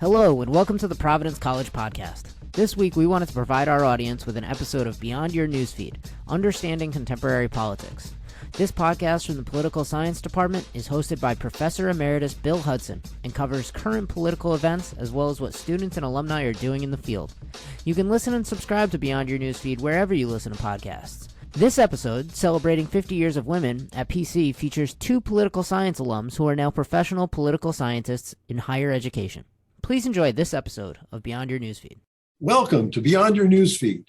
Hello, and welcome to the Providence College podcast. This week, we wanted to provide our audience with an episode of Beyond Your Newsfeed, Understanding Contemporary Politics. This podcast from the Political Science Department is hosted by Professor Emeritus Bill Hudson and covers current political events as well as what students and alumni are doing in the field. You can listen and subscribe to Beyond Your Newsfeed wherever you listen to podcasts. This episode, celebrating 50 years of women at PC, features two political science alums who are now professional political scientists in higher education. Please enjoy this episode of Beyond Your Newsfeed. Welcome to Beyond Your Newsfeed,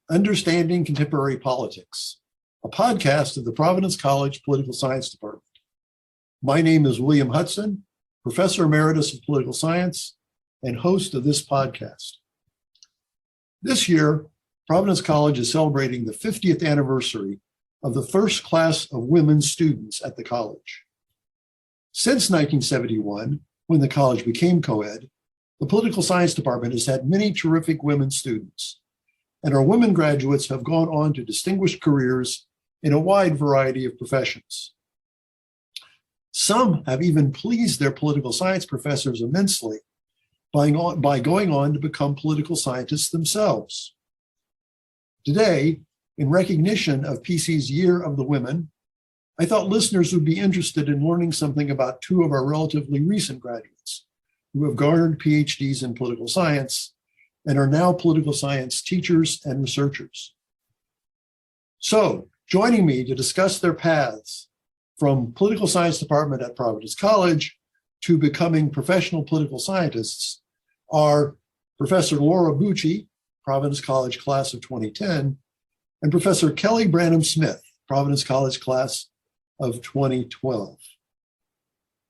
Understanding Contemporary Politics, a podcast of the Providence College Political Science Department. My name is William Hudson, Professor Emeritus of Political Science and host of this podcast. This year, Providence College is celebrating the 50th anniversary of the first class of women students at the college. Since 1971, when the college became co-ed, the Political Science Department has had many terrific women students, and our women graduates have gone on to distinguished careers in a wide variety of professions. Some have even pleased their political science professors immensely by going on to become political scientists themselves. Today, in recognition of PC's Year of the Women, I thought listeners would be interested in learning something about two of our relatively recent graduates who have garnered PhDs in political science and are now political science teachers and researchers. So, joining me to discuss their paths from political science department at Providence College to becoming professional political scientists are Professor Laura Bucci, Providence College class of 2010, and Professor Kelly Branham Smith, Providence College class of 2012.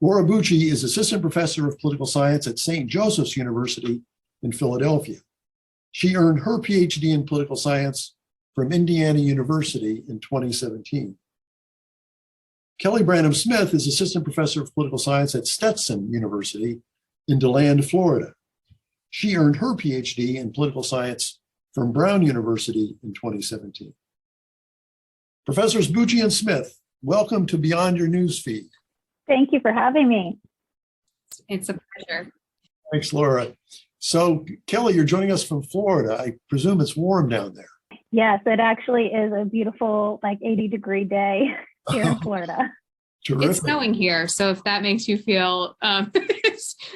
Laura Bucci is Assistant Professor of Political Science at St. Joseph's University in Philadelphia. She earned her PhD in Political Science from Indiana University in 2017. Kelly Branham Smith is Assistant Professor of Political Science at Stetson University in DeLand, Florida. She earned her PhD in Political Science from Brown University in 2017. Professors Bucci and Smith, welcome to Beyond Your Newsfeed. Thank you for having me. It's a pleasure. Thanks, Laura. So, Kelly, you're joining us from Florida. I presume it's warm down there. Yes, it actually is a beautiful, 80-degree day here in Florida. Terrific. It's snowing here, so if that makes you feel,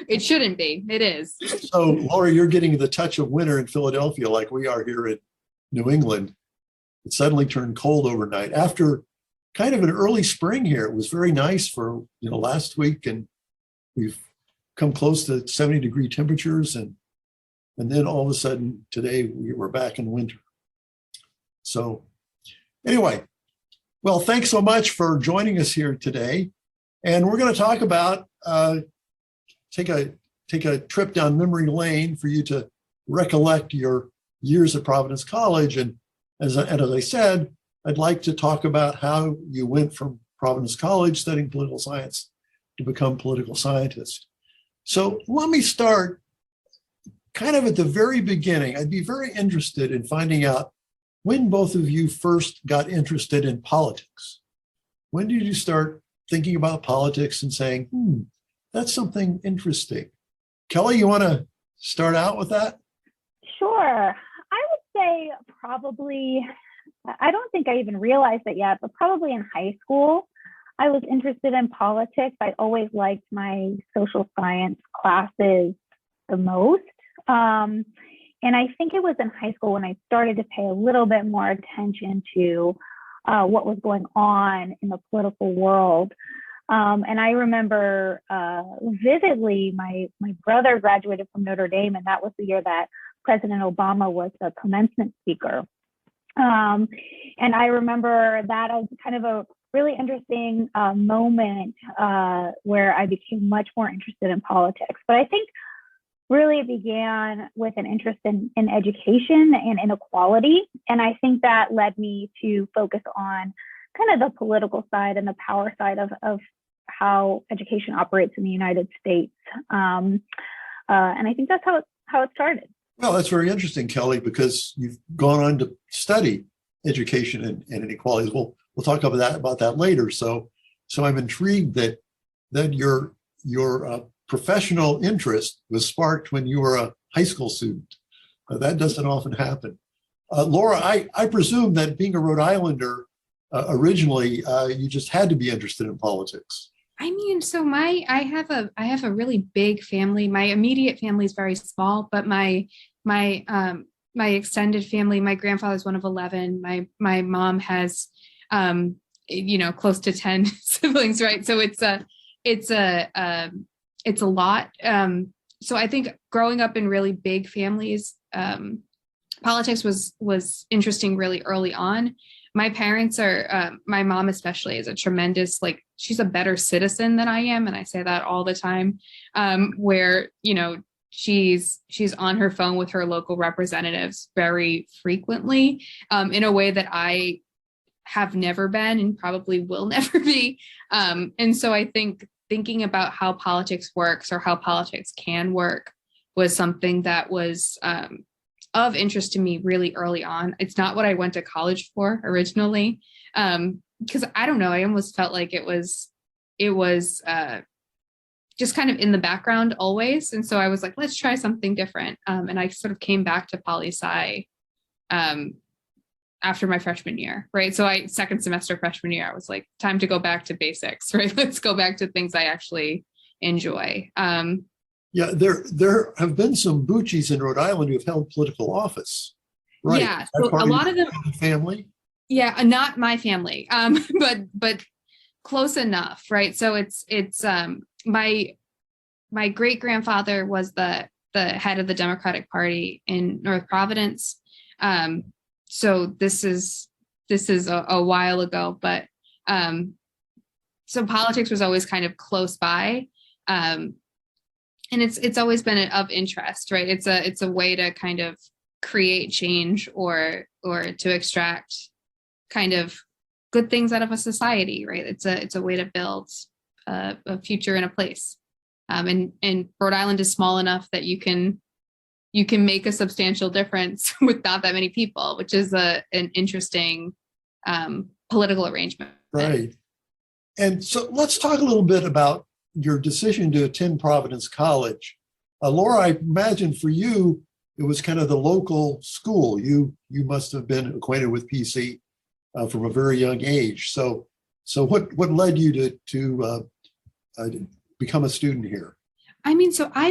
it shouldn't be. It is. So, Laura, you're getting the touch of winter in Philadelphia like we are here in New England. It suddenly turned cold overnight. After kind of an early spring here, it was very nice for last week, and we've come close to 70-degree temperatures, and then all of a sudden today we're back in winter. So anyway, well, thanks so much for joining us here today, and we're going to talk about take a trip down memory lane for you to recollect your years at Providence College, and as I said, I'd like to talk about how you went from Providence College studying political science to become political scientist. So let me start kind of at the very beginning. I'd be very interested in finding out when both of you first got interested in politics. When did you start thinking about politics and saying, that's something interesting? Kelly, you want to start out with that? Sure. I would say probably, I don't think I even realized it yet, but probably in high school, I was interested in politics. I always liked my social science classes the most. And I think it was in high school when I started to pay a little bit more attention to what was going on in the political world. And I remember vividly, my brother graduated from Notre Dame, and that was the year that President Obama was the commencement speaker. And I remember that as kind of a really interesting moment where I became much more interested in politics. But I think really it began with an interest in education and inequality. And I think that led me to focus on kind of the political side and the power side of how education operates in the United States. And I think that's how it started. Well, that's very interesting, Kelly, because you've gone on to study education and inequalities. We'll talk about that later. So I'm intrigued that your professional interest was sparked when you were a high school student. That doesn't often happen. Laura, I presume that being a Rhode Islander, originally, you just had to be interested in politics. I mean, so I have a really big family. My immediate family is very small, but my extended family, my grandfather's one of 11. My mom has, close to 10 siblings, right? So it's a lot. So I think growing up in really big families, politics was interesting really early on. My parents are, my mom especially is a tremendous, she's a better citizen than I am. And I say that all the time, where, she's on her phone with her local representatives very frequently, in a way that I have never been and probably will never be. And so I think thinking about how politics works or how politics can work was something that was, of interest to me really early on. It's not what I went to college for originally, because I don't know, I almost felt like it was just kind of in the background always. And so I was like, let's try something different. And I sort of came back to poli-sci after my freshman year, right? So second semester freshman year, I was like, time to go back to basics, right? Let's go back to things I actually enjoy. Yeah, there have been some Buccis in Rhode Island who have held political office. Right. Yeah, so a lot of them. Family. Yeah, not my family, but close enough, right? So it's my great grandfather was the head of the Democratic Party in North Providence. So this is a while ago, but so politics was always kind of close by. And it's always been of interest, right? It's a way to kind of create change or to extract kind of good things out of a society, right? It's a way to build a future in a place. And Rhode Island is small enough that you can make a substantial difference with not that many people, which is an interesting political arrangement. Right. And so let's talk a little bit about your decision to attend Providence College. Laura, I imagine for you, it was kind of the local school. You must have been acquainted with PC from a very young age. So what led you to become a student here? I mean, so I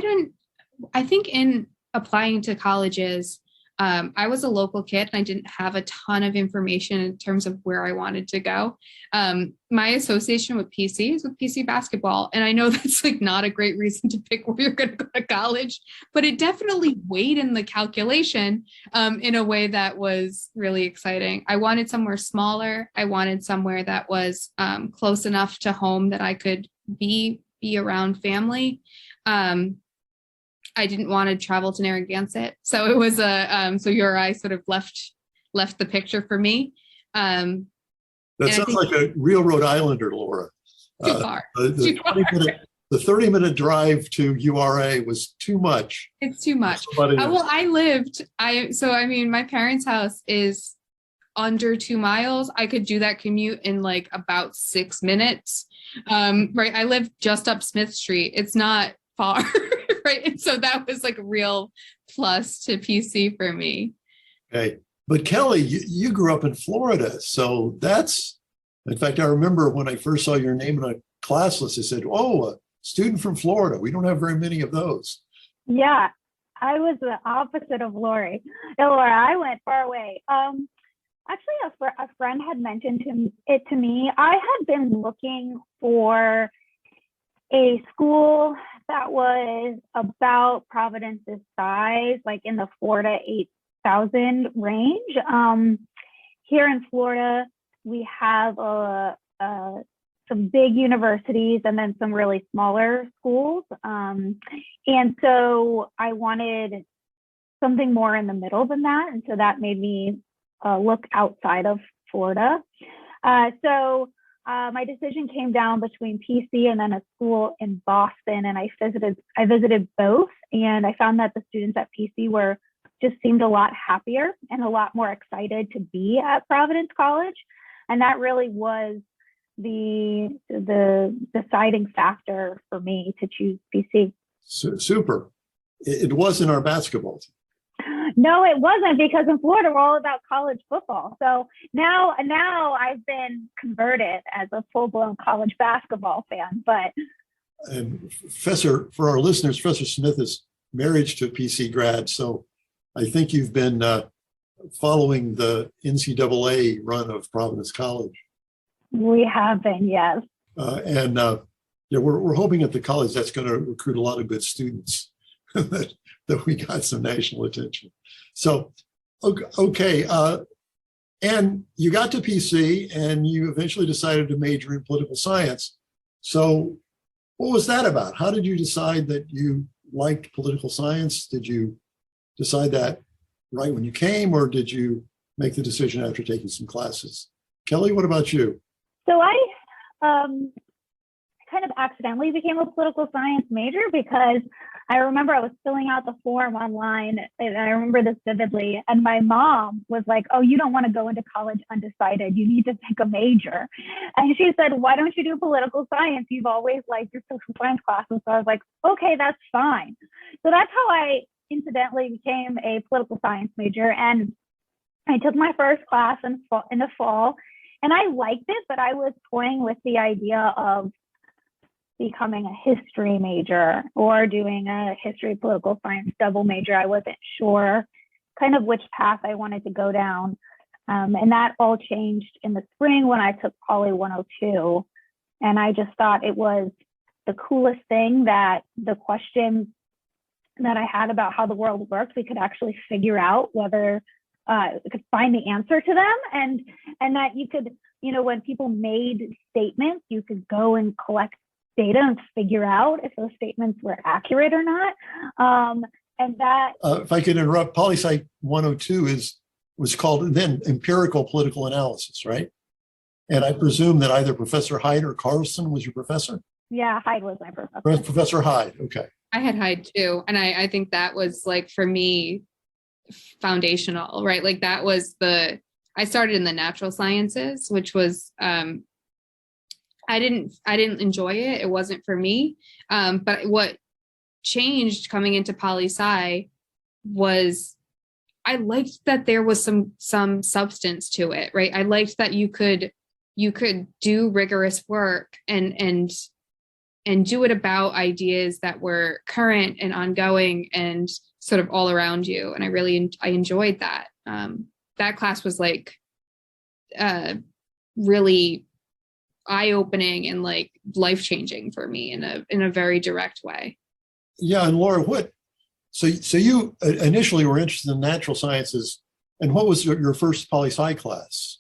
think in applying to colleges, I was a local kid and I didn't have a ton of information in terms of where I wanted to go. My association with PC is with PC basketball. And I know that's not a great reason to pick where you're going to go to college, but it definitely weighed in the calculation in a way that was really exciting. I wanted somewhere smaller. I wanted somewhere that was close enough to home that I could be around family. I didn't want to travel to Narragansett. So it was so URI sort of left the picture for me. That sounds like a real Rhode Islander, Laura. Too far. The 30-minute drive to URA was too much. It's too much. My parents' house is under 2 miles. I could do that commute in about 6 minutes. Right. I live just up Smith Street. It's not far. Right. And so that was a real plus to PC for me. Okay. But Kelly, you grew up in Florida. So in fact, I remember when I first saw your name in a class list, I said, oh, a student from Florida. We don't have very many of those. Yeah, I was the opposite of Lori. Laura, I went far away. Actually, a friend had mentioned it to me. I had been looking for a school that was about Providence's size, in the 4,000 to 8,000 range. Here in Florida, we have some big universities and then some really smaller schools. And so I wanted something more in the middle than that. And so that made me look outside of Florida. So my decision came down between PC and then a school in Boston, and I visited both, and I found that the students at PC just seemed a lot happier and a lot more excited to be at Providence College, and that really was the deciding factor for me to choose PC. Super. It wasn't our basketball team. No, it wasn't, because in Florida we're all about college football. So now I've been converted as a full-blown college basketball fan. But for our listeners, Professor Smith is married to a PC grad, so I think you've been following the NCAA run of Providence College. We have been, yes. We're hoping at the college that's going to recruit a lot of good students. that we got some national attention. So, okay. And you got to PC and you eventually decided to major in political science. So what was that about? How did you decide that you liked political science? Did you decide that right when you came, or did you make the decision after taking some classes? Kelly, what about you? So I kind of accidentally became a political science major, because I remember I was filling out the form online, and I remember this vividly. And my mom was like, "Oh, you don't want to go into college undecided. You need to pick a major." And she said, "Why don't you do political science? You've always liked your social science classes." So I was like, "Okay, that's fine." So that's how I incidentally became a political science major. And I took my first class in the fall, and I liked it, but I was toying with the idea of becoming a history major or doing a history political science double major. I wasn't sure kind of which path I wanted to go down. And that all changed in the spring when I took Poly 102. And I just thought it was the coolest thing that the questions that I had about how the world worked, we could actually figure out whether we could find the answer to them. And that you could, when people made statements, you could go and collect data and figure out if those statements were accurate or not. And that, if I could interrupt, Poli Sci 102 was called then Empirical Political Analysis, right? And I presume that either Professor Hyde or Carlson was your professor? Yeah, Hyde was my professor. Professor Hyde, okay. I had Hyde too. And I think that was, like, for me, foundational, right? Like, that was I started in the natural sciences, which was, I didn't enjoy it. It wasn't for me. But what changed coming into poli sci was I liked that there was some substance to it, right? I liked that you could do rigorous work and do it about ideas that were current and ongoing and sort of all around you. And I enjoyed that. That class was like really eye-opening and like life-changing for me in a very direct way. Yeah, and Laura, so you initially were interested in natural sciences, and what was your first poli sci class?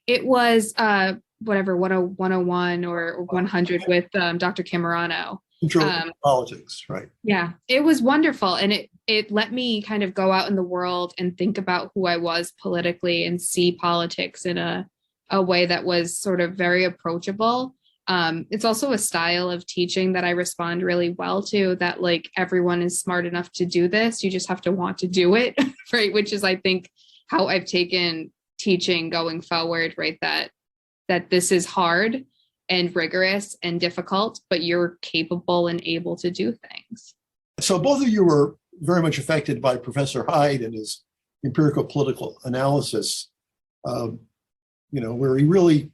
It was 101 or 100 with Dr. Camerano. Intro to politics, right? Yeah, it was wonderful, and it let me kind of go out in the world and think about who I was politically and see politics in a way that was sort of very approachable. It's also a style of teaching that I respond really well to, that like everyone is smart enough to do this. You just have to want to do it, right? Which is, I think, how I've taken teaching going forward, right? That this is hard and rigorous and difficult, but you're capable and able to do things. So both of you were very much affected by Professor Hyde and his empirical political analysis, where he really,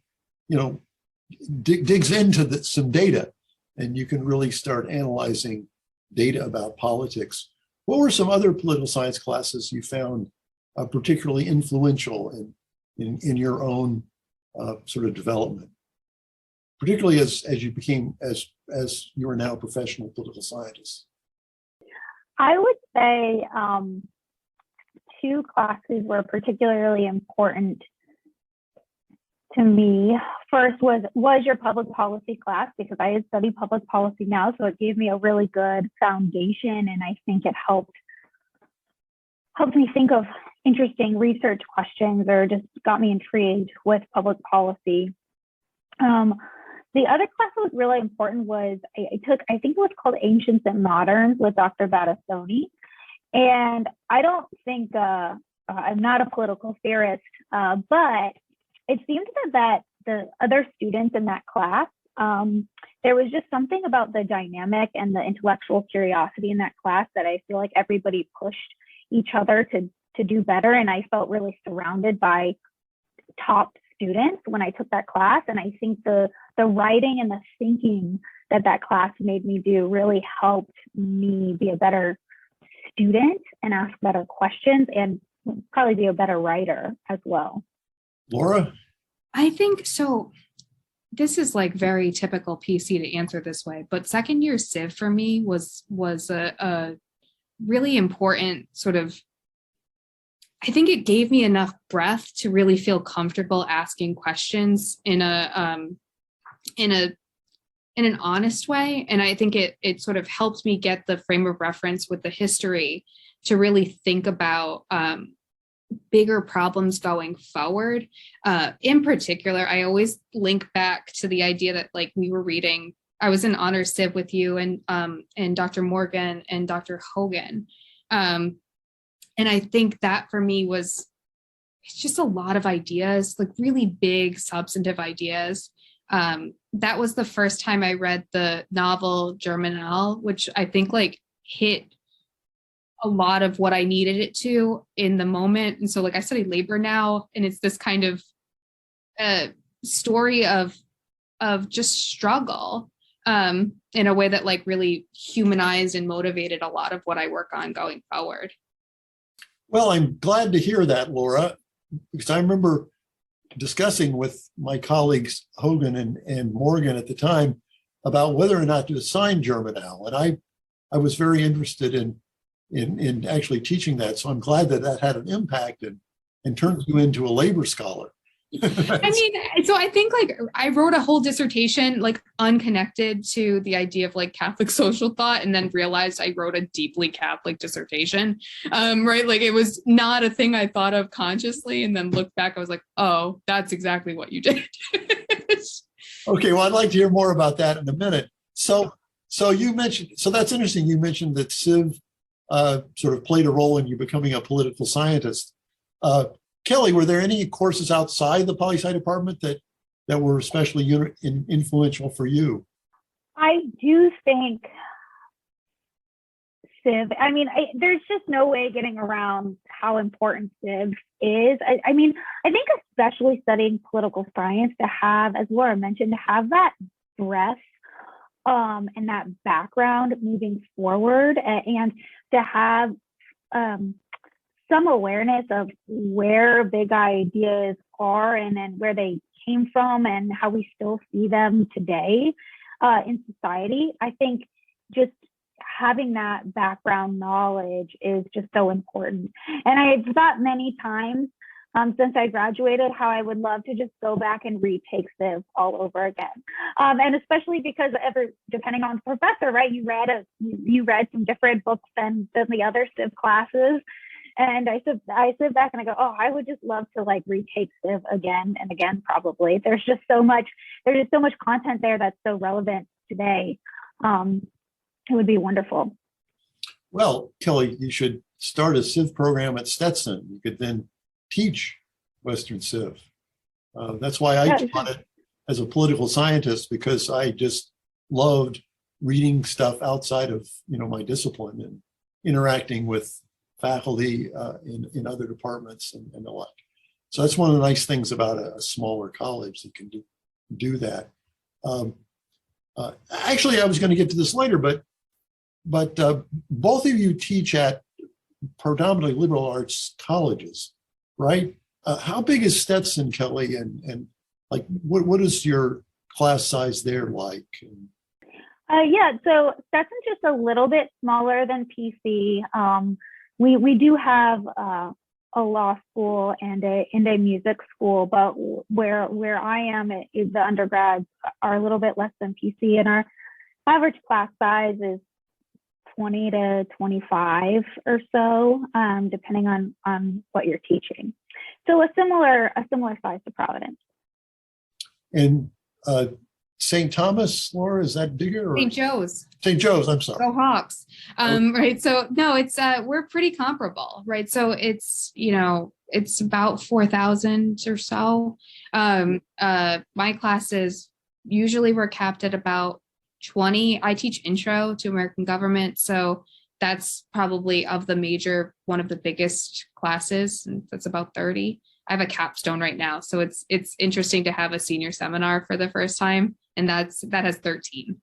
digs into some data, and you can really start analyzing data about politics. What were some other political science classes you found particularly influential in your own sort of development, particularly as you became, as you are now a professional political scientist? I would say two classes were particularly important to me. First was your public policy class, because I had studied public policy now, so it gave me a really good foundation, and I think it helped me think of interesting research questions, or just got me intrigued with public policy. The other class that was really important was I think it was called Ancients and Moderns with Dr. Battistoni. And I don't think, I'm not a political theorist, but it seemed that the other students in that class, there was just something about the dynamic and the intellectual curiosity in that class that I feel like everybody pushed each other to do better. And I felt really surrounded by top students when I took that class. And I think the writing and the thinking that class made me do really helped me be a better student and ask better questions and probably be a better writer as well. Laura? I think so. This is like very typical PC to answer this way, but second year Civ for me was a really important sort of, I think it gave me enough breath to really feel comfortable asking questions in an honest way. And I think it sort of helped me get the frame of reference with the history to really think about bigger problems going forward. In particular, I always link back to the idea that like we were reading, I was in honors civ with you and Dr. Morgan and Dr. Hogan. And I think that for me it's just a lot of ideas, like really big substantive ideas. That was the first time I read the novel Germinal, which I think like hit a lot of what I needed it to in the moment. And so like I study labor now, and it's this kind of story of just struggle in a way that like really humanized and motivated a lot of what I work on going forward. Well, I'm glad to hear that, Laura, because I remember discussing with my colleagues Hogan and Morgan at the time about whether or not to assign Germinal. And I was very interested in actually teaching that. So I'm glad that had an impact and turned you into a labor scholar. I mean, so I think like I wrote a whole dissertation like unconnected to the idea of like Catholic social thought, and then realized I wrote a deeply Catholic dissertation, right? Like it was not a thing I thought of consciously, and then looked back, I was like, oh, that's exactly what you did. Okay, well, I'd like to hear more about that in a minute. So you mentioned, so that's interesting. You mentioned that Civ sort of played a role in you becoming a political scientist. Kelly, were there any courses outside the poli-sci department that were especially influential for you? I do think Civ, I mean, there's just no way getting around how important Civ is. I mean, I think especially studying political science, to have, as Laura mentioned, to have that breadth and that background moving forward, and to have some awareness of where big ideas are and then where they came from and how we still see them today in society. I think just having that background knowledge is just so important. And I've thought many times since I graduated how I would love to just go back and retake Civ all over again. And especially because depending on the professor, right, you read some different books than the other Civ classes. And I sit back and I go, oh, I would just love to like retake Civ again and again, probably. There's just so much content there that's so relevant today. It would be wonderful. Well, Kelly, you should start a Civ program at Stetson. You could then teach Western Civ. That's why I taught it as a political scientist, because I just loved reading stuff outside of my discipline and interacting with faculty in other departments and the like. So that's one of the nice things about a smaller college that can do that. Actually, I was going to get to this later, but both of you teach at predominantly liberal arts colleges, right? How big is Stetson, Kelly, and like what is your class size there like? Yeah, so Stetson's just a little bit smaller than PC. We do have a law school and a music school, but where I am, the undergrads are a little bit less than PC, and our average class size is 20 to 25 or so, depending on what you're teaching. So a similar size to Providence. And St. Thomas, Laura, is that bigger? Or? St. Joe's. St. Joe's, I'm sorry. Go Hawks. Right. So no, it's we're pretty comparable, right? So it's, it's about 4,000 or so. My classes usually were capped at about 20. I teach intro to American government, so that's probably of the major, one of the biggest classes, and that's about 30. I have a capstone right now, so it's interesting to have a senior seminar for the first time, and that has 13.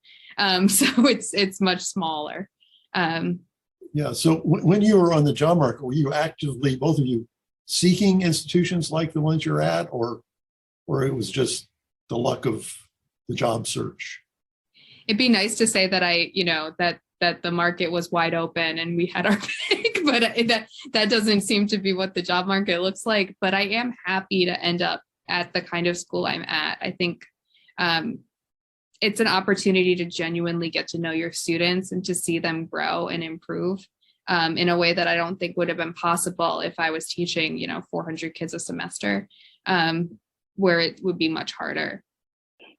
So it's much smaller. Yeah. So when you were on the job market, were you actively, both of you, seeking institutions like the ones you're at, or it was just the luck of the job search? It'd be nice to say that that the market was wide open and we had our pick, but that doesn't seem to be what the job market looks like. But I am happy to end up at the kind of school I'm at. I think it's an opportunity to genuinely get to know your students and to see them grow and improve in a way that I don't think would have been possible if I was teaching, 400 kids a semester, where it would be much harder.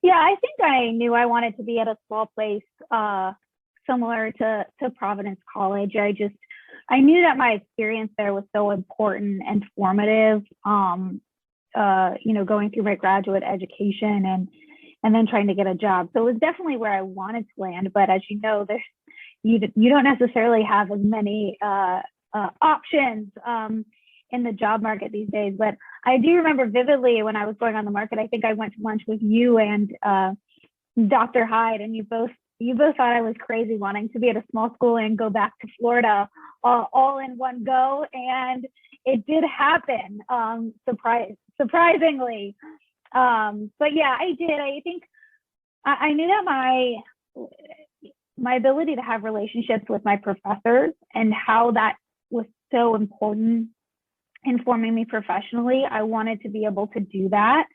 Yeah, I think I knew I wanted to be at a small place similar to Providence College. I knew that my experience there was so important and formative, going through my graduate education and then trying to get a job. So it was definitely where I wanted to land. But as you know, you don't necessarily have as many options in the job market these days. But I do remember vividly when I was going on the market, I think I went to lunch with you and Dr. Hyde, and you both thought I was crazy wanting to be at a small school and go back to Florida all in one go. And it did happen, surprisingly. But yeah, I did. I think I knew that my ability to have relationships with my professors and how that was so important in forming me professionally. I wanted to be able to do that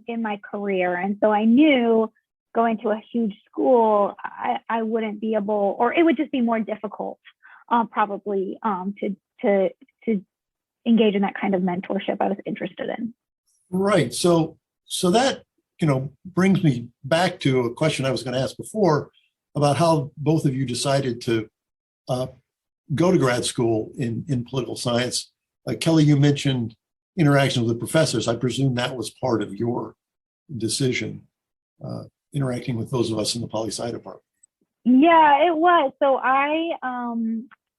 in my career. And so I knew going to a huge school, I wouldn't be able, or it would just be more difficult probably to engage in that kind of mentorship I was interested in. Right. So that, brings me back to a question I was going to ask before about how both of you decided to go to grad school in political science. Kelly, you mentioned interactions with professors. I presume that was part of your decision, interacting with those of us in the poli-sci department. Yeah, it was. So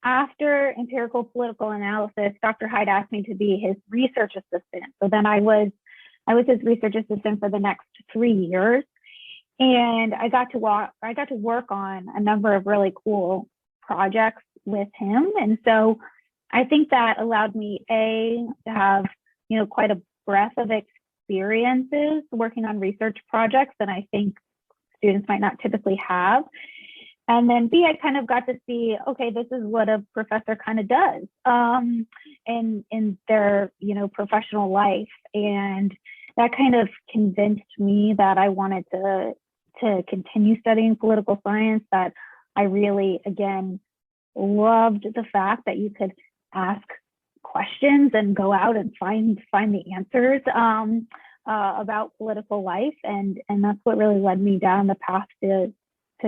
after empirical political analysis, Dr. Hyde asked me to be his research assistant. So then I was his research assistant for the next 3 years. And I got to work on a number of really cool projects with him. And so I think that allowed me to have, quite a breadth of experiences working on research projects that I think students might not typically have. And then B, I kind of got to see, okay, this is what a professor kind of does in their, professional life. And that kind of convinced me that I wanted to continue studying political science, that I really, again, loved the fact that you could ask questions and go out and find the answers about political life. And that's what really led me down the path to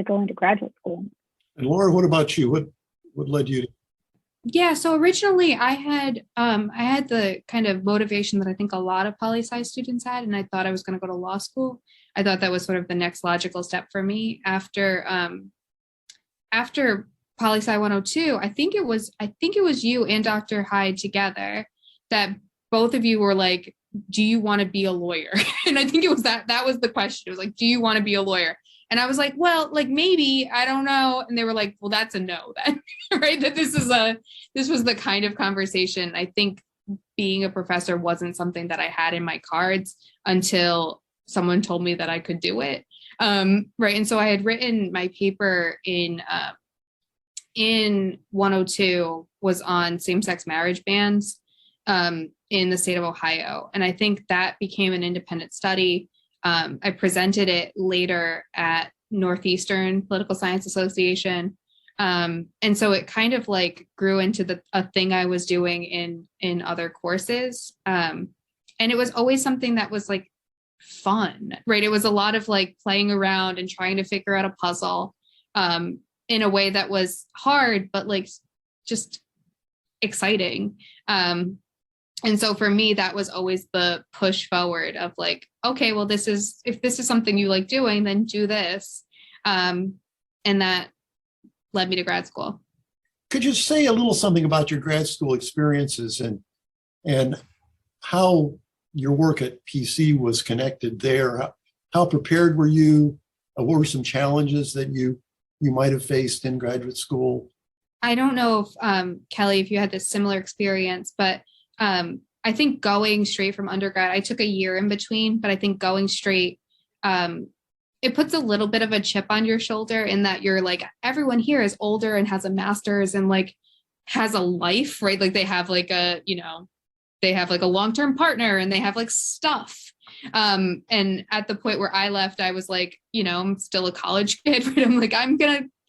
go into graduate school. And Laura, what about you? What led you to? Yeah, so originally I had the kind of motivation that I think a lot of poli-sci students had, and I thought I was going to go to law school. I thought that was sort of the next logical step for me after Poli-Sci 102. I think it was you and Dr. Hyde together that both of you were like, do you want to be a lawyer? And I think it was that was the question. It was like, do you want to be a lawyer? And I was like, well, like maybe, I don't know. And they were like, well, that's a no then, right? That this was the kind of conversation. I think being a professor wasn't something that I had in my cards until someone told me that I could do it. Right. And so I had written my paper in 102 was on same-sex marriage bans in the state of Ohio. And I think that became an independent study. I presented it later at Northeastern Political Science Association. And so it kind of like grew into a thing I was doing in other courses. And it was always something that was like fun, right? It was a lot of like playing around and trying to figure out a puzzle in a way that was hard, but like just exciting. And so for me, that was always the push forward of like, okay, well, if this is something you like doing, then do this. And that led me to grad school. Could you say a little something about your grad school experiences and how your work at PC was connected there? How prepared were you? What were some challenges that you might have faced in graduate school? I don't know if, Kelly, if you had this similar experience, but I think going straight from undergrad, I took a year in between, but I think going straight, it puts a little bit of a chip on your shoulder in that you're like, everyone here is older and has a master's and like has a life, right? Like they have like a long-term partner and they have like stuff. And at the point where I left, I was like, I'm still a college kid, but I'm like,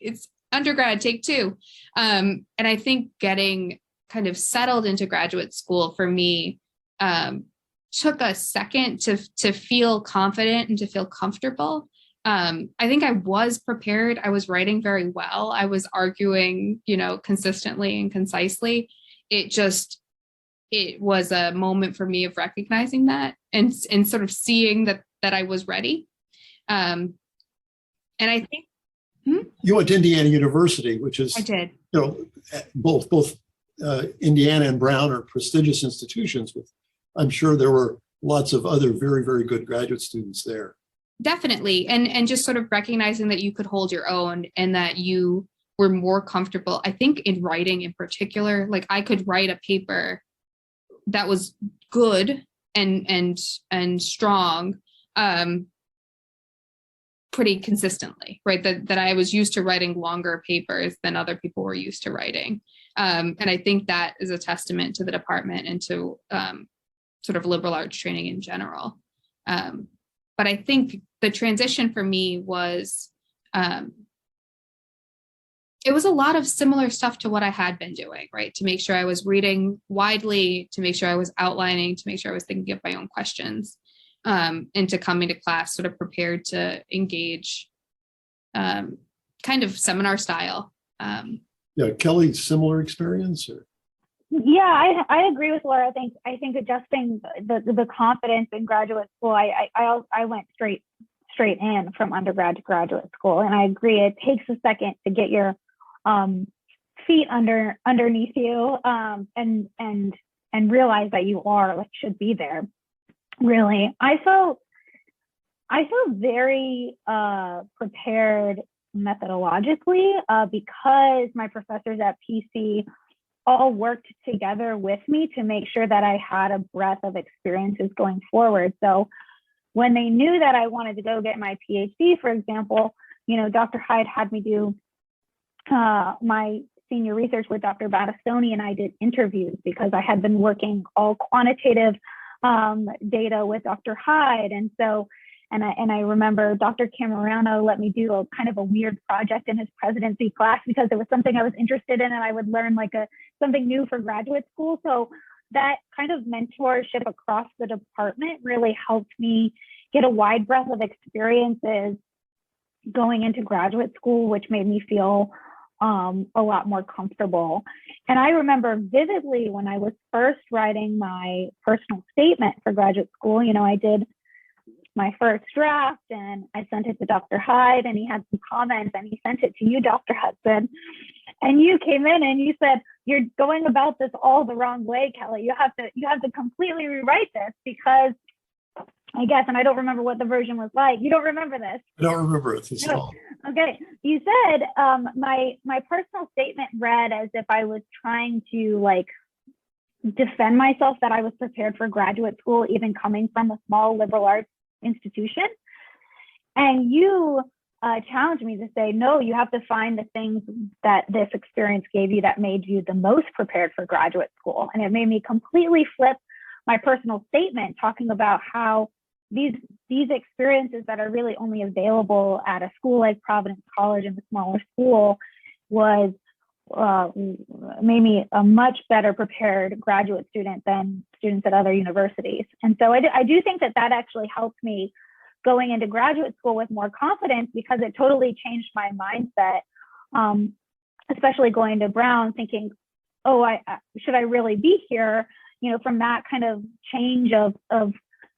it's undergrad, take two. And I think getting kind of settled into graduate school for me took a second to feel confident and to feel comfortable. I think I was prepared. I was writing very well. I was arguing, consistently and concisely. It was a moment for me of recognizing that and sort of seeing that I was ready. And I think you went to Indiana University, which is, I did. Both Indiana and Brown are prestigious institutions. With, I'm sure there were lots of other very, very good graduate students there. Definitely. And just sort of recognizing that you could hold your own and that you were more comfortable. I think in writing in particular, like I could write a paper that was good and strong pretty consistently, right? That I was used to writing longer papers than other people were used to writing. And I think that is a testament to the department and to sort of liberal arts training in general. But I think the transition for me was, it was a lot of similar stuff to what I had been doing, right? To make sure I was reading widely, to make sure I was outlining, to make sure I was thinking of my own questions, and to come into class sort of prepared to engage kind of seminar style. Yeah, Kelly, similar experience? Or? Yeah, I agree with Laura. I think adjusting the confidence in graduate school, I went straight in from undergrad to graduate school, and I agree. It takes a second to get your feet underneath you and realize that you should be there. Really, I felt very prepared methodologically because my professors at PC all worked together with me to make sure that I had a breadth of experiences going forward. So when they knew that I wanted to go get my PhD, for example, Dr. Hyde had me do my senior research with Dr. Battistoni, and I did interviews because I had been working all quantitative data with Dr. Hyde. And so, and I remember Dr. Camerano let me do a kind of a weird project in his presidency class because it was something I was interested in and I would learn something new for graduate school. So that kind of mentorship across the department really helped me get a wide breadth of experiences going into graduate school, which made me feel a lot more comfortable. And I remember vividly when I was first writing my personal statement for graduate school, I did my first draft and I sent it to Dr. Hyde and he had some comments and he sent it to you, Dr. Hudson. And you came in and you said, "You're going about this all the wrong way, Kelly. You have to completely rewrite this because I guess," and I don't remember what the version was like. You don't remember this? I don't remember it at all. Okay. You said my personal statement read as if I was trying to defend myself that I was prepared for graduate school, even coming from a small liberal arts institution. And you challenged me to say, no, you have to find the things that this experience gave you that made you the most prepared for graduate school. And it made me completely flip my personal statement, talking about how these experiences that are really only available at a school like Providence College and the smaller school was made me a much better prepared graduate student than students at other universities. And so I do think that actually helped me going into graduate school with more confidence because it totally changed my mindset, especially going to Brown thinking, oh, should I really be here? from that kind of change of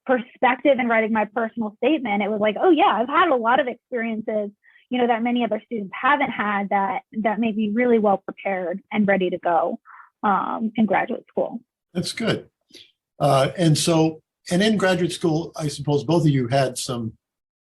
perspective and writing my personal statement, it was like, oh yeah, I've had a lot of experiences, that many other students haven't had, that made me really well prepared and ready to go in graduate school. That's good. And in graduate school, I suppose both of you had some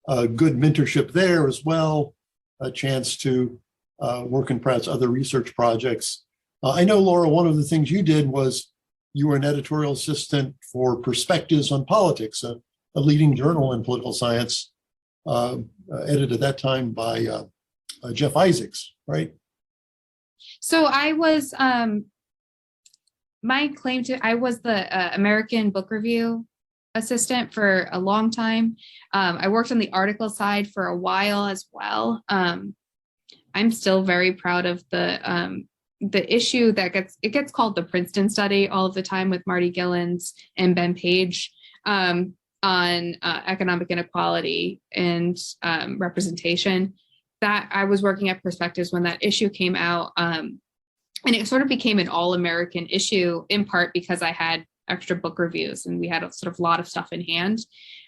good mentorship there as well, a chance to work in perhaps other research projects. I know, Laura, one of the things you did was you were an editorial assistant for Perspectives on Politics, a leading journal in political science, edited at that time by Jeff Isaacs, right? So I was, my claim to, I was the American Book Review assistant for a long time. I worked on the article side for a while as well. I'm still very proud of the issue that gets called the Princeton study all of the time with Marty Gillens and Ben Page on economic inequality and representation. That I was working at Perspectives when that issue came out. And it sort of became an all-American issue in part because I had extra book reviews and we had a sort of lot of stuff in hand.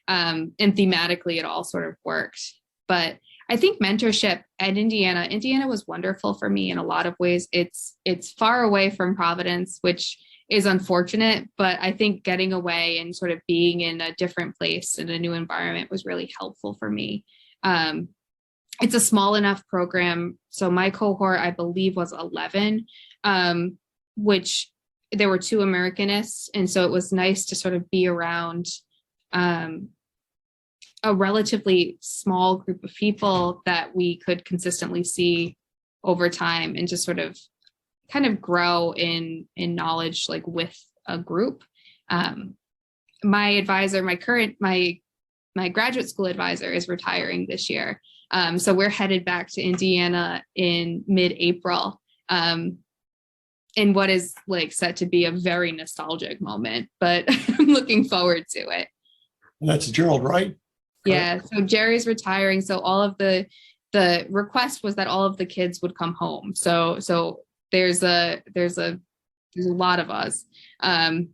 And thematically, it all sort of worked. But I think mentorship at Indiana was wonderful for me in a lot of ways. It's far away from Providence, which is unfortunate, but I think getting away and sort of being in a different place in a new environment was really helpful for me. It's a small enough program. So my cohort, I believe, was 11, which there were 2 Americanists. And so it was nice to sort of be around a relatively small group of people that we could consistently see over time and just sort of kind of grow in knowledge, like with a group. My advisor, my graduate school advisor is retiring this year. So we're headed back to Indiana in mid-April. In what is like set to be a very nostalgic moment, but I'm looking forward to it. And that's Gerald, right? Yeah, so Jerry's retiring. So all of the request was that all of the kids would come home. So there's a lot of us. And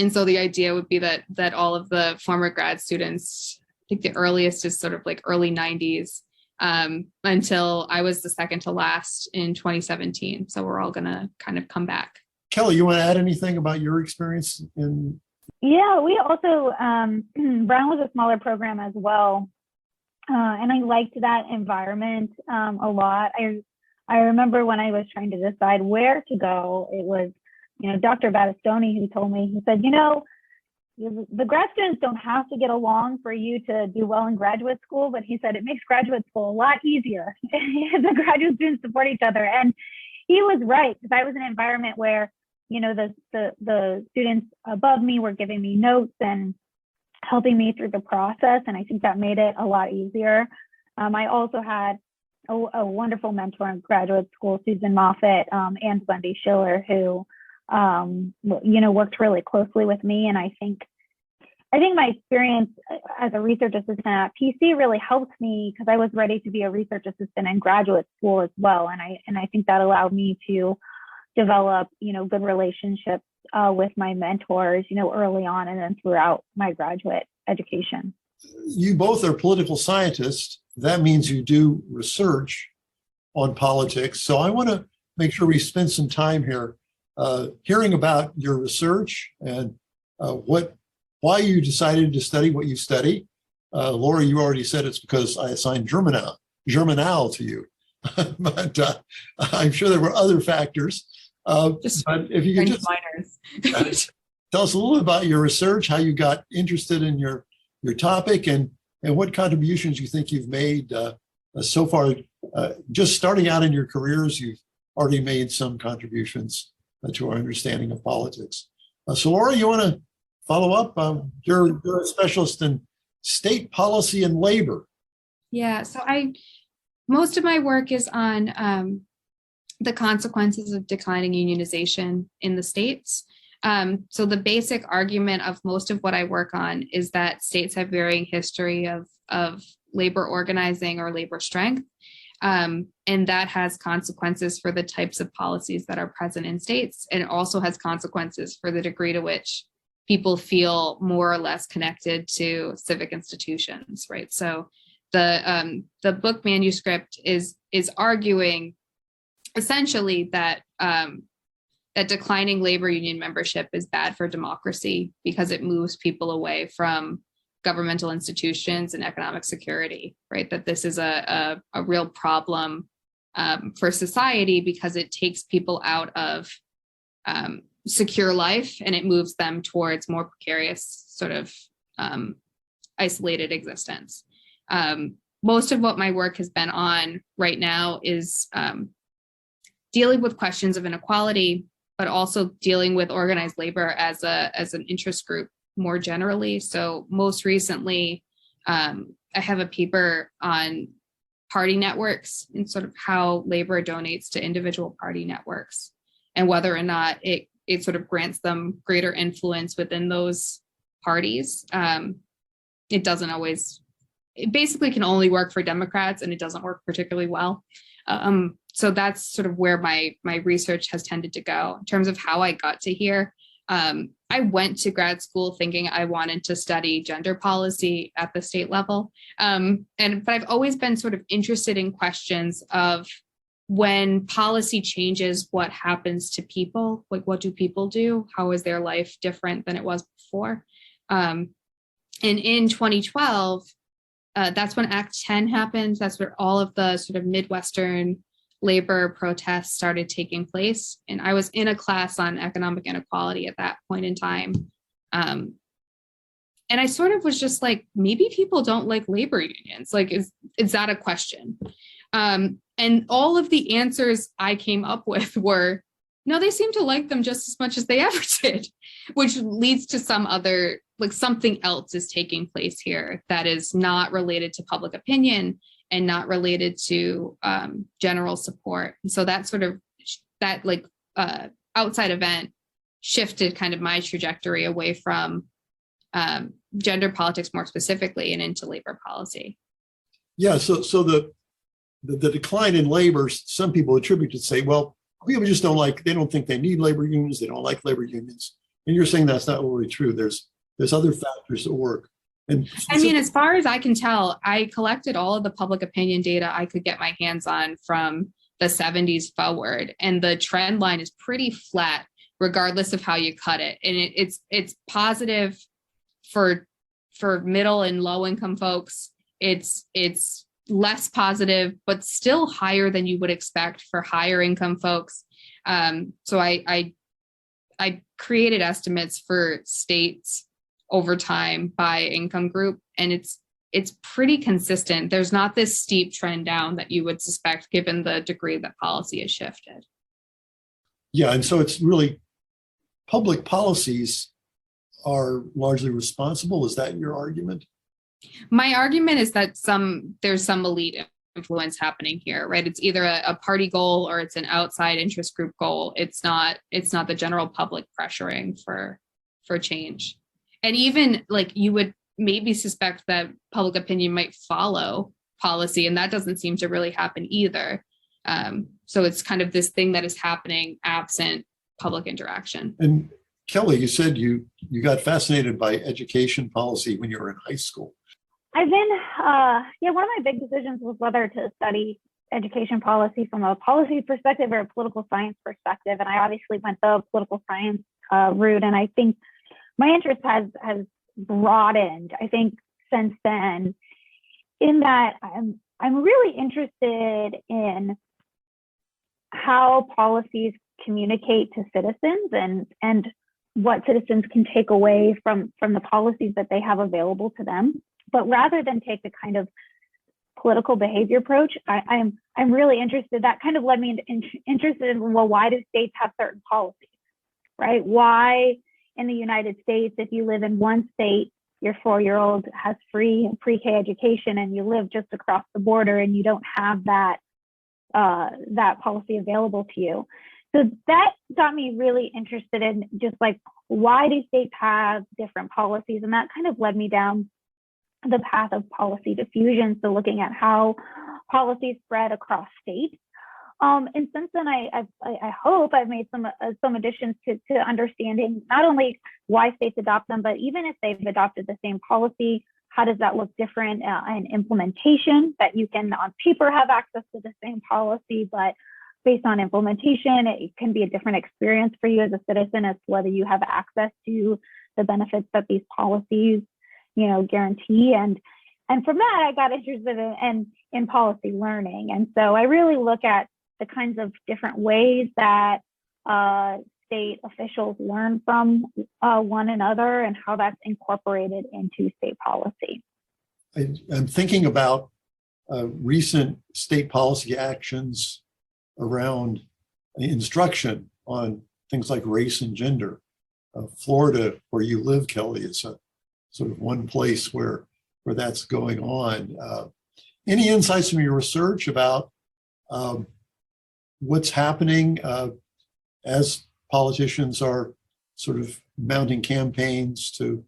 so the idea would be that all of the former grad students, I think the earliest is sort of like early 90s, until I was the second to last in 2017. So we're all gonna kind of come back. Kelly, you want to add anything about your experience in? Yeah, we also, Brown was a smaller program as well. And I liked that environment a lot. I remember when I was trying to decide where to go, it was, Dr. Battistoni who told me, he said, the grad students don't have to get along for you to do well in graduate school, but he said it makes graduate school a lot easier if the graduate students support each other. And he was right, because I was in an environment where, the students above me were giving me notes and helping me through the process. And I think that made it a lot easier. I also had a wonderful mentor in graduate school, Susan Moffett, and Wendy Schiller, who worked really closely with me. And I think my experience as a research assistant at PC really helped me because I was ready to be a research assistant in graduate school as well. And I think that allowed me to develop, good relationships with my mentors, early on and then throughout my graduate education. You both are political scientists. That means you do research on politics. So I want to make sure we spend some time here hearing about your research and why you decided to study what you study. Laura, you already said it's because I assigned Germinal to you, but I'm sure there were other factors. But if you could just tell us a little about your research, how you got interested in your topic, and what contributions you think you've made so far. Just starting out in your careers, you've already made some contributions to our understanding of politics. So Laura, you want to follow up? You're a specialist in state policy and labor. Yeah, so most of my work is on the consequences of declining unionization in the states. So the basic argument of most of what I work on is that states have varying history of labor organizing or labor strength. And that has consequences for the types of policies that are present in states. And it also has consequences for the degree to which people feel more or less connected to civic institutions, right? So the book manuscript is arguing essentially that that declining labor union membership is bad for democracy because it moves people away from governmental institutions and economic security, right? That this is a real problem for society because it takes people out of secure life and it moves them towards more precarious sort of isolated existence. Most of what my work has been on right now is dealing with questions of inequality, but also dealing with organized labor as an interest group more generally. So most recently, I have a paper on party networks and sort of how labor donates to individual party networks and whether or not it sort of grants them greater influence within those parties. It doesn't always, it basically can only work for Democrats and it doesn't work particularly well. So that's sort of where my research has tended to go. In terms of how I got to here, I went to grad school thinking I wanted to study gender policy at the state level. But I've always been sort of interested in questions of when policy changes, what happens to people? Like, what do people do? How is their life different than it was before? And in 2012, that's when Act 10 happened. That's where all of the sort of Midwestern labor protests started taking place. And I was in a class on economic inequality at that point in time. And I sort of was just like, maybe people don't like labor unions. Like, is that a question? And all of the answers I came up with were, no, they seem to like them just as much as they ever did, which leads to some other, like something else is taking place here that is not related to public opinion and not related to general support. And so that sort of, that like outside event shifted kind of my trajectory away from gender politics more specifically and into labor policy. Yeah, so the decline in labor, some people attribute to say, well, people just they don't think they need labor unions, they don't like labor unions. And you're saying that's not really true. There's other factors at work. And I mean, as far as I can tell, I collected all of the public opinion data I could get my hands on from the 70s forward, and the trend line is pretty flat, regardless of how you cut it. And it's positive for middle and low income folks. It's less positive, but still higher than you would expect for higher income folks. So I created estimates for states over time by income group, and it's pretty consistent. There's not this steep trend down that you would suspect given the degree that policy has shifted. Yeah, and so it's really public policies are largely responsible. Is that your argument? My argument is that there's some elite influence happening here, right? It's either a party goal or it's an outside interest group goal. It's not the general public pressuring for change. And even like you would maybe suspect that public opinion might follow policy, and that doesn't seem to really happen either. So it's kind of this thing that is happening absent public interaction. And Kelly, you said you got fascinated by education policy when you were in high school. I've been, one of my big decisions was whether to study education policy from a policy perspective or a political science perspective. And I obviously went the political science route. And I think my interest has broadened, I think, since then, in that I'm really interested in how policies communicate to citizens and what citizens can take away from the policies that they have available to them. But rather than take the kind of political behavior approach, I'm really interested. That kind of led me interested in, well, why do states have certain policies, right? Why in the United States, if you live in one state, your 4-year-old has free pre-K education, and you live just across the border and you don't have that policy available to you. So that got me really interested in just like, why do states have different policies? And that kind of led me down the path of policy diffusion. So looking at how policies spread across states. And since then, I hope I've made some additions to understanding not only why states adopt them, but even if they've adopted the same policy, how does that look different in implementation, that you can on paper have access to the same policy, but based on implementation, it can be a different experience for you as a citizen as to whether you have access to the benefits that these policies, guarantee. And from that, I got interested in policy learning. And so I really look at the kinds of different ways that state officials learn from one another and how that's incorporated into state policy. I'm thinking about recent state policy actions around instruction on things like race and gender. Florida, where you live, Kelly, is a sort of one place where that's going on. Any insights from your research about what's happening as politicians are sort of mounting campaigns to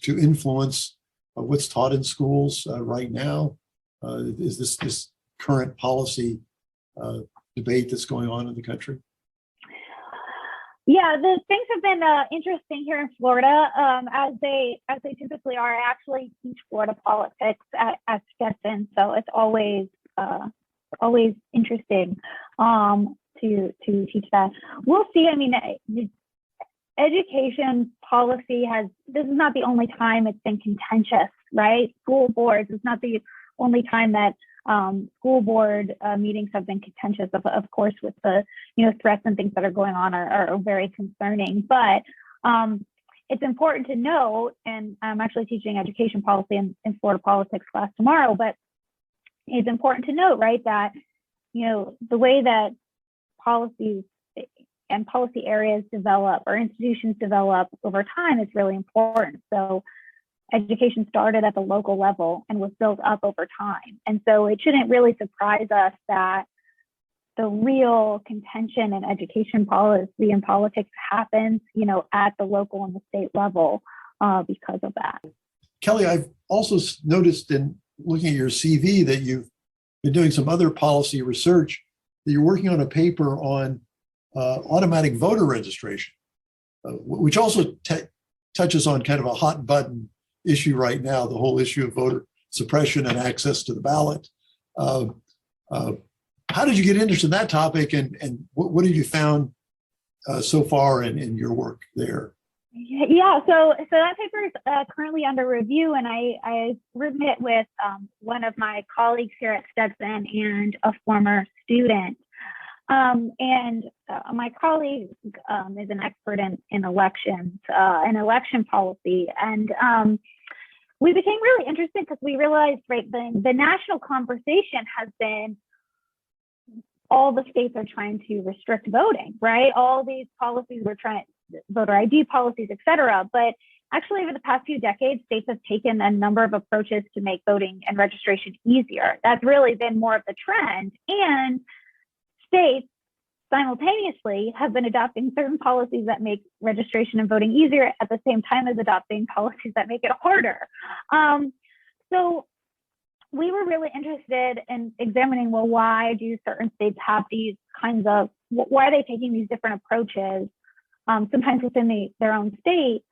influence what's taught in schools right now? Is this current policy debate that's going on in the country? Yeah, the things have been interesting here in Florida, as they typically are. I actually teach Florida politics at Stetson, so it's always interesting to teach that. We'll see. I mean, education policy this is not the only time it's been contentious, right? School boards is not the only time that school board meetings have been contentious. Of course, with the threats and things that are going on are very concerning. But it's important to note, and I'm actually teaching education policy in Florida politics class tomorrow, but it's important to note, right, that the way that policies and policy areas develop or institutions develop over time is really important. So education started at the local level and was built up over time. And so it shouldn't really surprise us that the real contention in education policy and politics happens, at the local and the state level because of that. Kelly, I've also noticed in looking at your CV that you've been doing some other policy research, that you're working on a paper on automatic voter registration, which also touches on kind of a hot button issue right now, the whole issue of voter suppression and access to the ballot. How did you get interested in that topic, and what have you found so far in your work there? Yeah, so that paper is currently under review, and I've written it with one of my colleagues here at Stetson and a former student. My colleague is an expert in elections and election policy. And we became really interested because we realized, right, the national conversation has been all the states are trying to restrict voting, right? All these policies we're trying, voter ID policies, et cetera. But actually, over the past few decades, states have taken a number of approaches to make voting and registration easier. That's really been more of the trend. And states simultaneously have been adopting certain policies that make registration and voting easier at the same time as adopting policies that make it harder. So we were really interested in examining, well, why do certain states have these kinds of, why are they taking these different approaches, sometimes within their own state,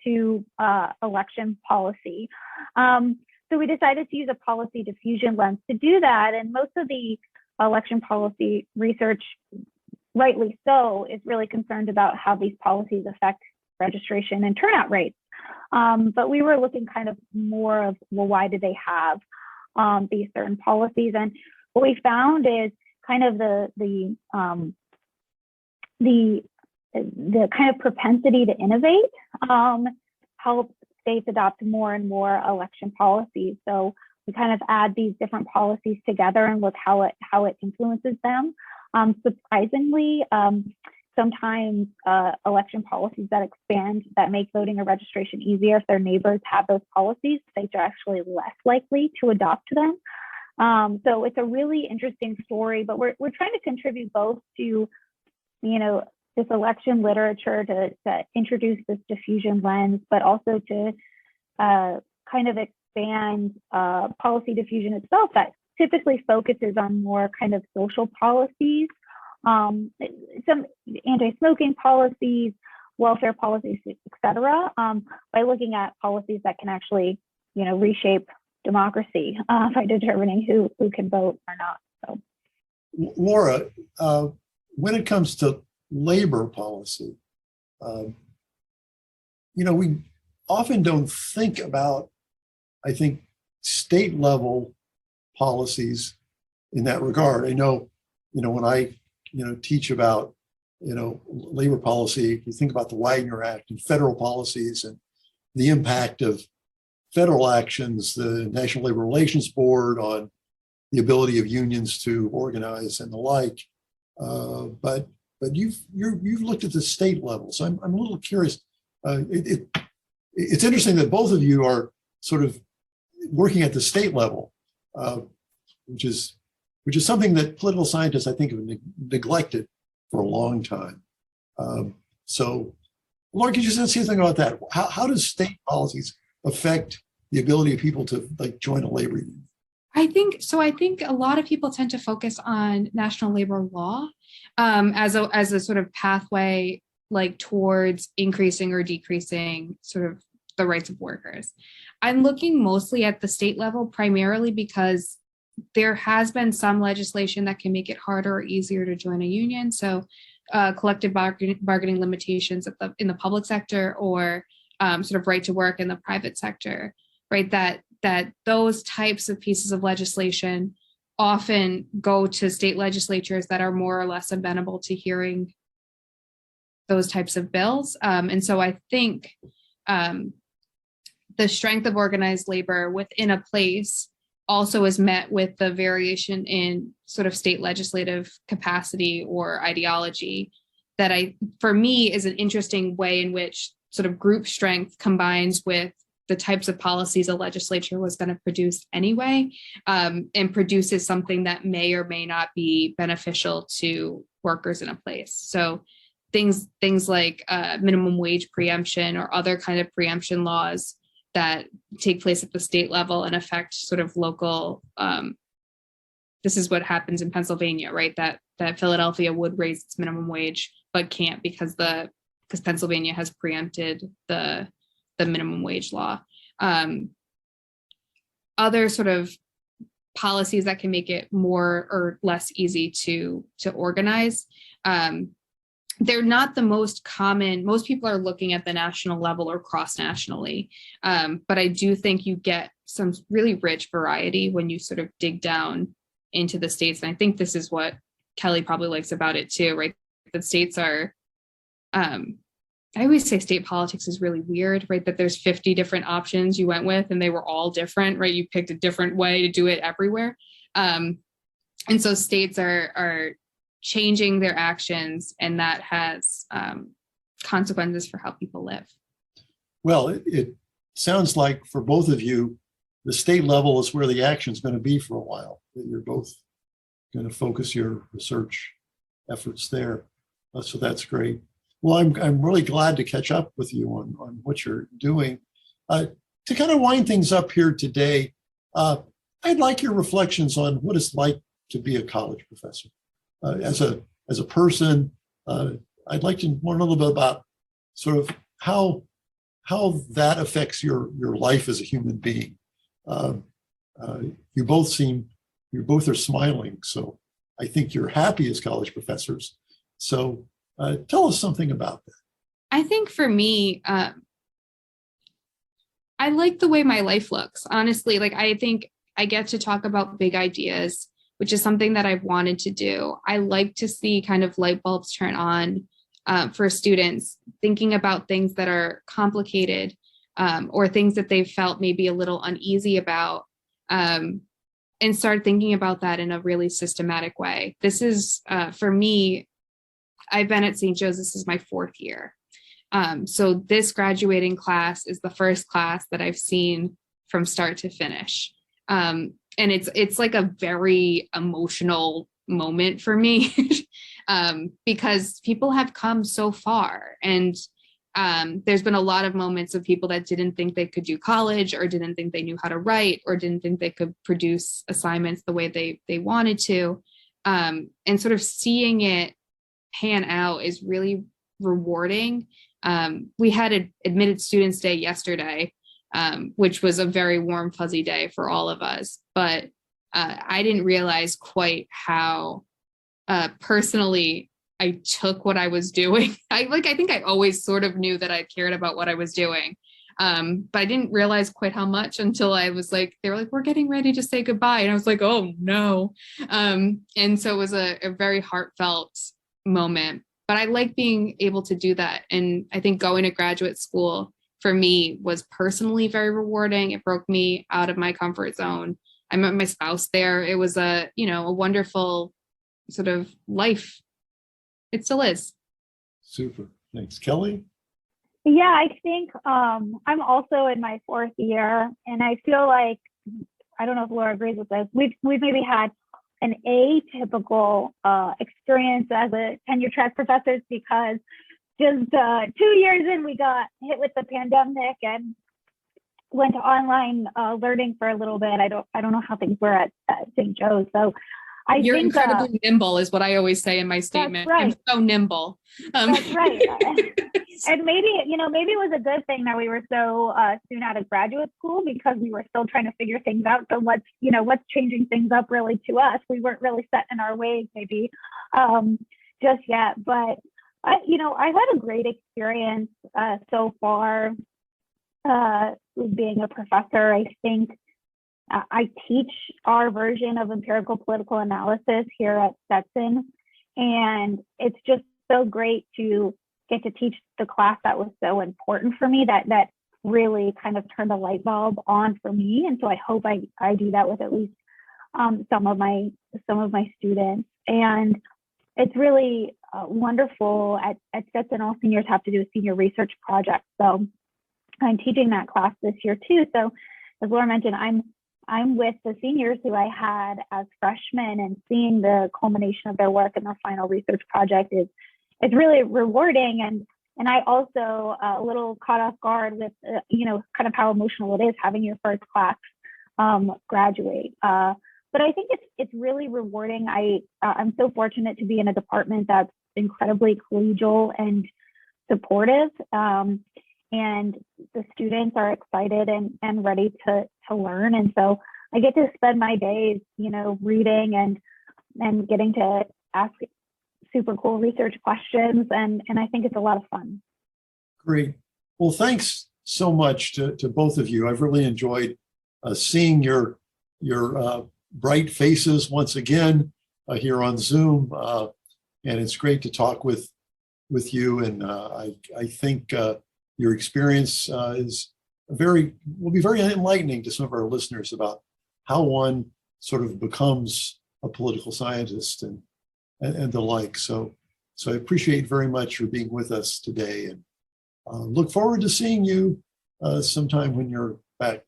to election policy. So we decided to use a policy diffusion lens to do that. And most of the election policy research, rightly so, is really concerned about how these policies affect registration and turnout rates. But we were looking kind of more of, well, why do they have these certain policies? And what we found is kind of the kind of propensity to innovate helps states adopt more and more election policies. So we kind of add these different policies together and look how it influences them. Surprisingly, sometimes election policies that expand, that make voting or registration easier, if their neighbors have those policies, states are actually less likely to adopt them. So it's a really interesting story, but we're trying to contribute both to, this election literature to introduce this diffusion lens, but also to kind of expand policy diffusion itself that typically focuses on more kind of social policies, some anti-smoking policies, welfare policies, et cetera, by looking at policies that can actually, reshape democracy by determining who can vote or not. So, Laura, when it comes to labor policy, we often don't think about, I think, state level policies in that regard. I know, when I, teach about, labor policy, you think about the Wagner Act and federal policies and the impact of federal actions, the National Labor Relations Board on the ability of unions to organize and the like. But you've looked at the state level, so I'm a little curious. It's interesting that both of you are sort of working at the state level, which is something that political scientists, I think, have neglected for a long time. So, Laura, could you say something about that? How does state policies affect the ability of people to join a labor union? I think a lot of people tend to focus on national labor law as a sort of pathway towards increasing or decreasing sort of the rights of workers. I'm looking mostly at the state level, primarily because there has been some legislation that can make it harder or easier to join a union. So collective bargaining limitations in the public sector, or sort of right to work in the private sector, right? That those types of pieces of legislation often go to state legislatures that are more or less amenable to hearing those types of bills. And so I think the strength of organized labor within a place also is met with the variation in sort of state legislative capacity or ideology that for me is an interesting way in which sort of group strength combines with the types of policies a legislature was going to produce anyway, and produces something that may or may not be beneficial to workers in a place. So things like minimum wage preemption or other kind of preemption laws that take place at the state level and affect sort of local. This is what happens in Pennsylvania, right? That Philadelphia would raise its minimum wage, but can't because Pennsylvania has preempted the minimum wage law. Other sort of policies that can make it more or less easy to organize. They're not the most common. Most people are looking at the national level or cross-nationally. But I do think you get some really rich variety when you sort of dig down into the states. And I think this is what Kelly probably likes about it too, right? The states are, I always say state politics is really weird, right? That there's 50 different options you went with and they were all different, right? You picked a different way to do it everywhere. And so states are changing their actions, and that has consequences for how people live. Well, it sounds like for both of you, the state level is where the action is going to be for a while. That you're both going to focus your research efforts there. So that's great. Well, I'm really glad to catch up with you on what you're doing. To kind of wind things up here today, I'd like your reflections on what it's like to be a college professor. As a person, I'd like to learn a little bit about sort of how that affects your life as a human being. You both are smiling, so I think you're happy as college professors. So tell us something about that. I think for me, I like the way my life looks. Honestly, I think I get to talk about big ideas, which is something that I've wanted to do. I like to see kind of light bulbs turn on for students thinking about things that are complicated or things that they've felt maybe a little uneasy about, and start thinking about that in a really systematic way. This is, for me, I've been at St. Joe's, this is my 4th year. So this graduating class is the first class that I've seen from start to finish. And it's like a very emotional moment for me because people have come so far, and there's been a lot of moments of people that didn't think they could do college, or didn't think they knew how to write, or didn't think they could produce assignments the way they wanted to. And sort of seeing it pan out is really rewarding. We had an Admitted Students Day yesterday, which was a very warm, fuzzy day for all of us. But I didn't realize quite how personally I took what I was doing. I think I always sort of knew that I cared about what I was doing. But I didn't realize quite how much until I was like, they were like, we're getting ready to say goodbye. And I was like, oh no. And so it was a very heartfelt moment, but I like being able to do that. And I think going to graduate school for me was personally very rewarding. It broke me out of my comfort zone. I met my spouse there. It was a wonderful sort of life. It still is. Super. Thanks. Kelly? Yeah, I think I'm also in my 4th year, and I feel like, I don't know if Laura agrees with this, we've maybe had an atypical experience as a tenure track professors, because just 2 years in, we got hit with the pandemic and went to online learning for a little bit. I don't know how things were at St. Joe's. So You're think, incredibly nimble is what I always say in my statement. That's right. I'm so nimble. That's right. And maybe it was a good thing that we were so soon out of graduate school, because we were still trying to figure things out. So what's changing things up really to us? We weren't really set in our ways maybe just yet. But I've had a great experience so far with being a professor. I think I teach our version of empirical political analysis here at Stetson, and it's just so great to get to teach the class that was so important for me, that really kind of turned a light bulb on for me. And so I hope I do that with at least some of my students. And it's really wonderful. At Stetson, all seniors have to do a senior research project. So I'm teaching that class this year too. So as Laura mentioned, I'm with the seniors who I had as freshmen, and seeing the culmination of their work in their final research project is really rewarding. And I also a little caught off guard with kind of how emotional it is having your first class graduate. But I think it's really rewarding. I'm so fortunate to be in a department that's incredibly collegial and supportive. And the students are excited and ready to learn. And so I get to spend my days, reading and getting to ask super cool research questions. And I think it's a lot of fun. Great. Well, thanks so much to both of you. I've really enjoyed seeing your bright faces once again here on Zoom. And it's great to talk with you. And I think your experience will be very enlightening to some of our listeners about how one sort of becomes a political scientist and the like. So I appreciate very much for being with us today, and look forward to seeing you sometime when you're back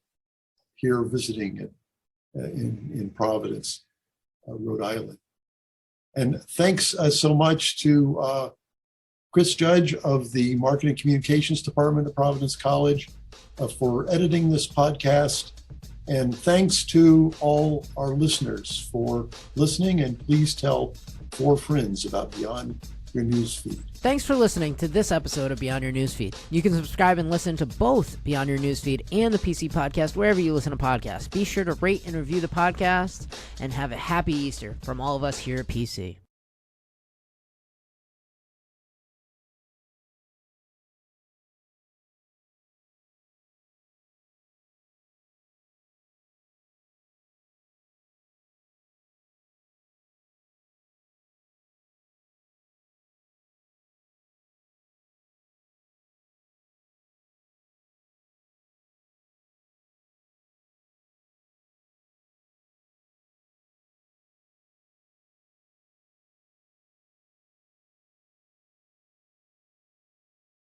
here visiting in Providence, Rhode Island. And thanks so much to Chris Judge of the Marketing Communications Department at Providence College for editing this podcast. And thanks to all our listeners for listening, and please tell 4 friends about Beyond Your Newsfeed. Thanks for listening to this episode of Beyond Your Newsfeed. You can subscribe and listen to both Beyond Your Newsfeed and the PC Podcast wherever you listen to podcasts. Be sure to rate and review the podcast, and have a happy Easter from all of us here at PC.